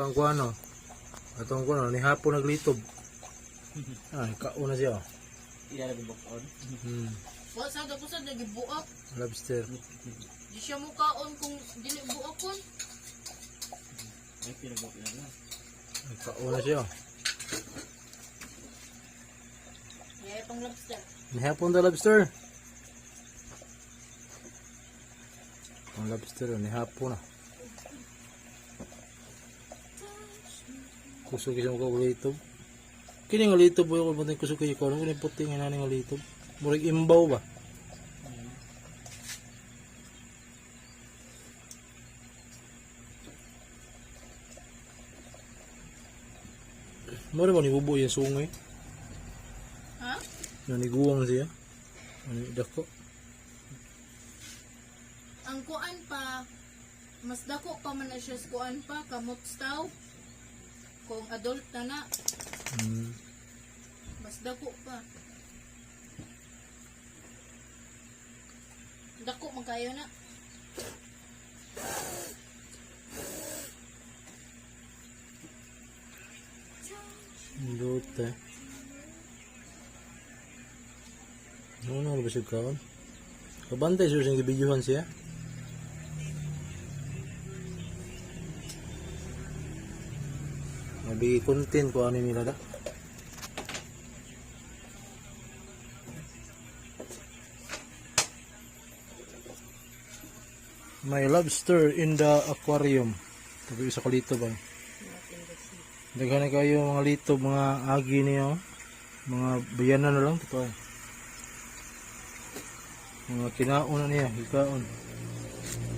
pang kuano. Atong kuano ni hapon naglitob. Ay, kauna siya. Iya lagi bukod. Wa sa daw sa lagi buak. Lobster. Di siya mukaon kung dili buakon. Ay pinabok na. Ay, kauna siya. Yeah, pang lobster. Ni hapon da lobster. Ang lobster ni hapon na. Kusog isang ko litob. Kini nga litob boy ko putih kusog kay ko. Kini puti nga nani nga litob. Murag imbaw ba? Mura ba ni bubo yung sungay? Ha? Naniguwang siya. Ano dako? Ang kuan pa mas dako pa man na siya sa kuan pa kamot staw. Kung adult na na, mas dako pa. Dako man kayo na. Lote. Ano ba siya kaon? Kabantay siya siyang gibidyohan siya. Mabi content ko ano nila da. May lobster in the aquarium. Tapi isa ka lito ba? Daghan na kayo mga lito, mga agi niyo. Mga bayanan na lang ito. Mga kinaon na niya, ikaon.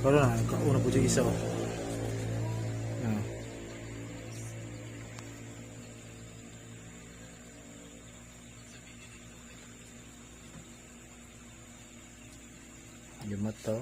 Karon na, ikaon na po siya isa. Yan. Yung mata.